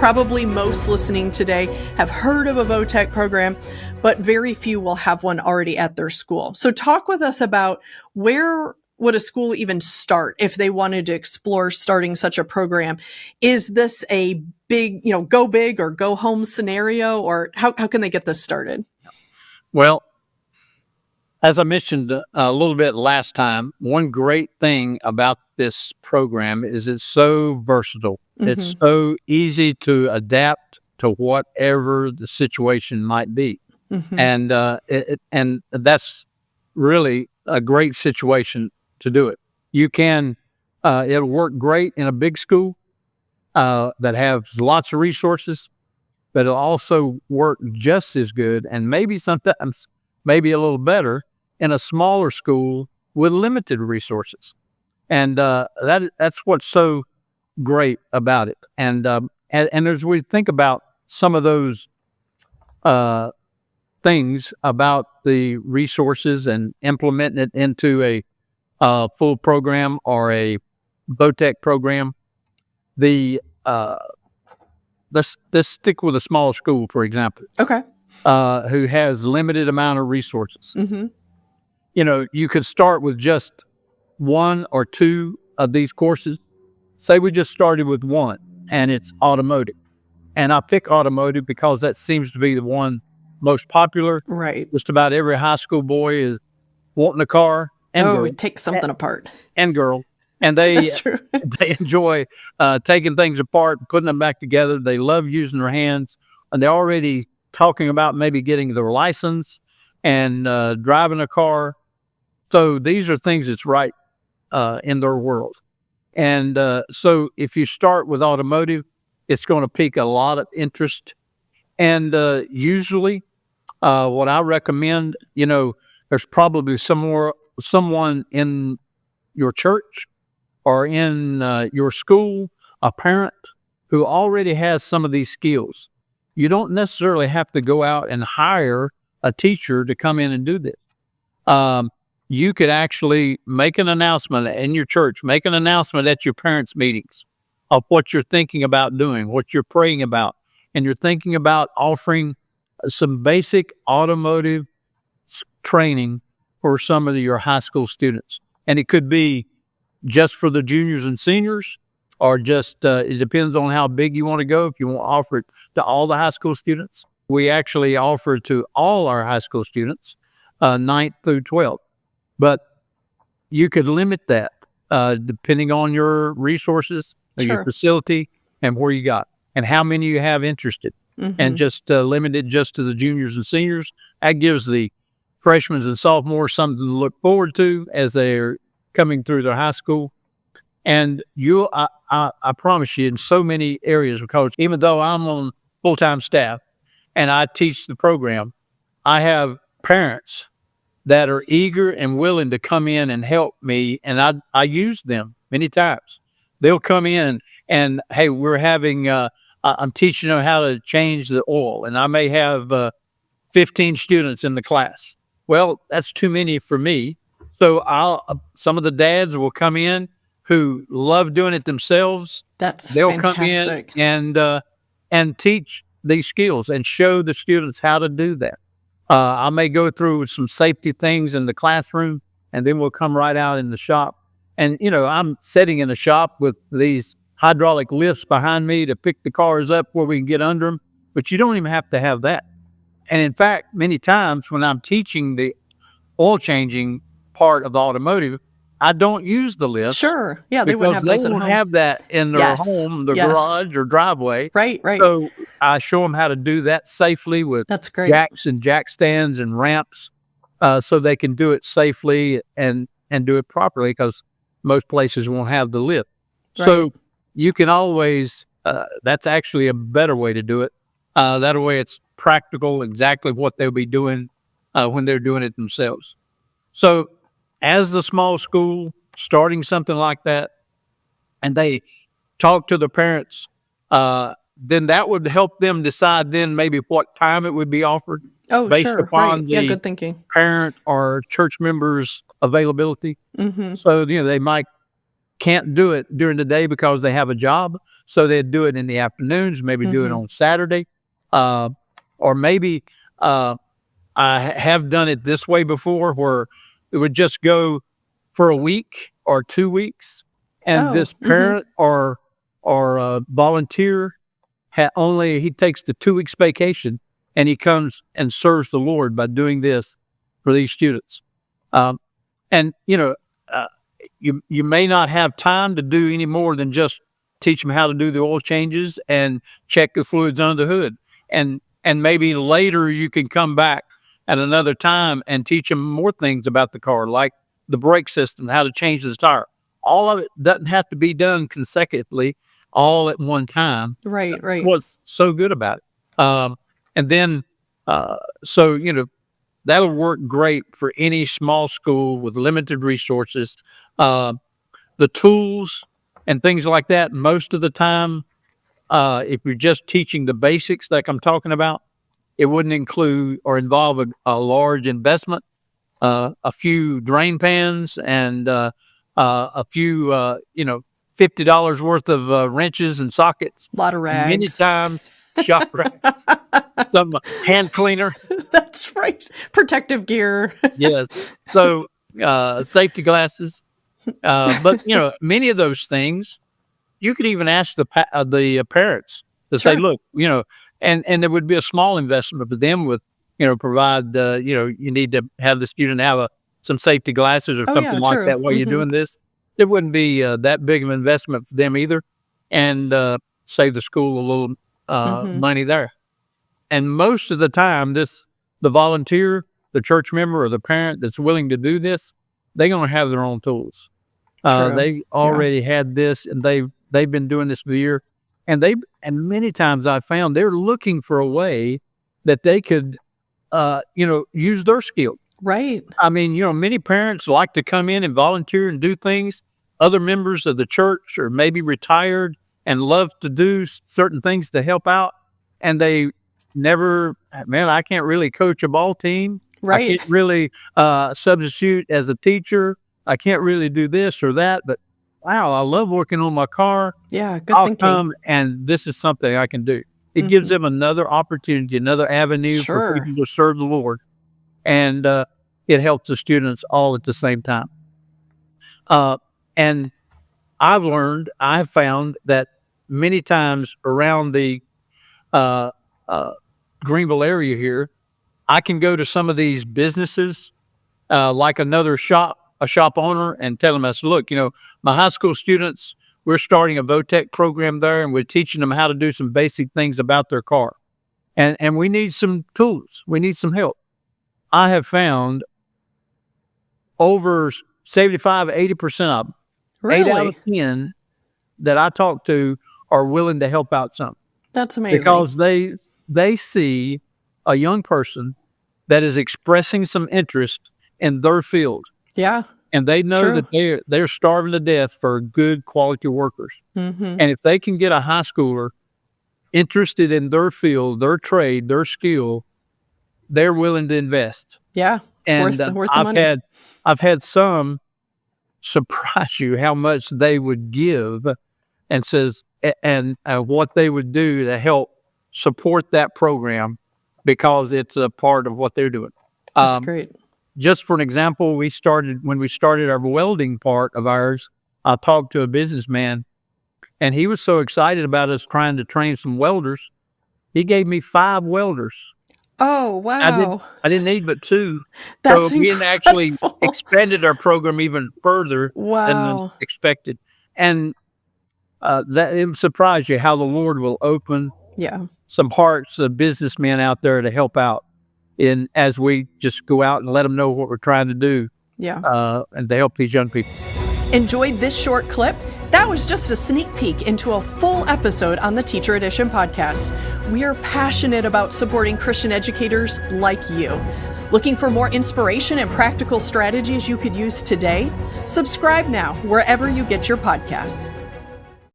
probably most listening today have heard of a VoTech program, but very few will have one already at their school. So talk with us about where would a school even start if they wanted to explore starting such a program? Is this a big, go big or go home scenario, or how can they get this started? Well, as I mentioned a little bit last time, one great thing about this program is it's so versatile. Mm-hmm. It's so easy to adapt to whatever the situation might be. Mm-hmm. And that's really a great situation to do it. You can, it'll work great in a big school that has lots of resources, but it'll also work just as good and maybe sometimes maybe a little better in a smaller school with limited resources. And that's what's so great about it. And as we think about some of those things about the resources and implementing it into a full program or a VoTech program, let's stick with a small school, for example. Okay. Who has limited amount of resources. Mm-hmm. You could start with just one or two of these courses. Say we just started with one, and it's automotive. And I pick automotive because that seems to be the one most popular. Right. Just about every high school boy is wanting a car and girl. We take something apart. And girl. And they That's true. they enjoy taking things apart, putting them back together. They love using their hands, and they're already talking about maybe getting their license and driving a car. So these are things that's right in their world. And so if you start with automotive, it's going to pique a lot of interest. And usually what I recommend, there's probably someone in your church or in your school, a parent who already has some of these skills. You don't necessarily have to go out and hire a teacher to come in and do this. You could actually make an announcement in your church, make an announcement at your parents' meetings of what you're thinking about doing, what you're praying about, and you're thinking about offering some basic automotive training for some of your high school students. And it could be just for the juniors and seniors, or just it depends on how big you want to go. If you want to offer it to all the high school students, we actually offer it to all our high school students, 9th through 12th. But you could limit that depending on your resources, or your facility, and where you got, and how many you have interested. Mm-hmm. And just limit it just to the juniors and seniors. That gives the freshmen and sophomores something to look forward to as they're coming through their high school. And I promise you, in so many areas, because even though I'm on full-time staff and I teach the program, I have parents that are eager and willing to come in and help me, and I use them many times. They'll come in and, hey, we're having, I'm teaching them how to change the oil, and I may have 15 students in the class. Well, that's too many for me. So some of the dads will come in who love doing it themselves. They'll fantastic. Come in and teach these skills and show the students how to do that. I may go through some safety things in the classroom, and then we'll come right out in the shop. And, I'm sitting in the shop with these hydraulic lifts behind me to pick the cars up where we can get under them. But you don't even have to have that. And in fact, many times when I'm teaching the oil changing part of the automotive, I don't use the lifts. Sure. Yeah, they wouldn't have those at home. They won't have that in their home, their garage or driveway. Right. So I show them how to do that safely with That's great. jacks and jack stands and ramps, so they can do it safely and do it properly, because most places won't have the lift. Right. So you can always, that's actually a better way to do it. That way it's practical, exactly what they'll be doing when they're doing it themselves. So as the small school starting something like that, and they talk to the parents, then that would help them decide then maybe what time it would be offered. Based upon the good thinking. parent or church members' availability. Mm-hmm. So, they might can't do it during the day because they have a job. So they'd do it in the afternoons, maybe do it on Saturday. Or maybe I have done it this way before where it would just go for a week or 2 weeks. And Oh, this parent or volunteer he takes the 2 weeks vacation and he comes and serves the Lord by doing this for these students. And you may not have time to do any more than just teach them how to do the oil changes and check the fluids under the hood. And maybe later you can come back at another time and teach them more things about the car, like the brake system, how to change the tire. All of it doesn't have to be done consecutively, all at one time. right. What's so good about it. And then, that'll work great for any small school with limited resources. The tools and things like that, most of the time, if you're just teaching the basics like I'm talking about, it wouldn't include or involve a large investment, a few drain pans and a few, $50 worth of wrenches and sockets. A lot of rags. Many times, shop rags, some hand cleaner. That's right. Protective gear. Yes. So safety glasses. But, many of those things, you could even ask the parents to say, look, and there would be a small investment for them with, provide, you need to have the student have some safety glasses or something like true. that while you're doing this. It wouldn't be that big of an investment for them either, and save the school a little money there. And most of the time, the volunteer, the church member, or the parent that's willing to do this, they're going to have their own tools. They already had this, and they've been doing this for a year, and many times I've found they're looking for a way that they could, use their skill. Right. I mean, many parents like to come in and volunteer and do things. Other members of the church are maybe retired and love to do certain things to help out, and they never, I can't really coach a ball team. Right. I can't really substitute as a teacher. I can't really do this or that, but wow, I love working on my car. Yeah, good I'll thinking. come, and this is something I can do. It gives them another opportunity, another avenue for people to serve the Lord, and it helps the students all at the same time. And I've found that many times around the Greenville area here, I can go to some of these businesses, like a shop owner, and tell them, I said, look, my high school students, we're starting a VoTech program there, and we're teaching them how to do some basic things about their car. And we need some tools. We need some help. I have found over 75, 80% of them, Really? 8 out of 10 that I talk to are willing to help out some. That's amazing. Because they see a young person that is expressing some interest in their field. Yeah. And they know that they're starving to death for good quality workers. And if they can get a high schooler interested in their field, their trade, their skill, they're willing to invest. Yeah. It's worth the money. I've had some surprise you how much they would give and what they would do to help support that program because it's a part of what they're doing. That's great. Just for an example, when we started our welding part of ours, I talked to a businessman, and he was so excited about us trying to train some welders. He gave me 5 welders. Oh, wow. I didn't need but 2. That's so we actually expanded our program even further than expected. And that it would surprise you how the Lord will open some hearts of businessmen out there to help out as we just go out and let them know what we're trying to do. And to help these young people. Enjoyed this short clip? That was just a sneak peek into a full episode on the Teacher Edition podcast. We are passionate about supporting Christian educators like you. Looking for more inspiration and practical strategies you could use today? Subscribe now wherever you get your podcasts.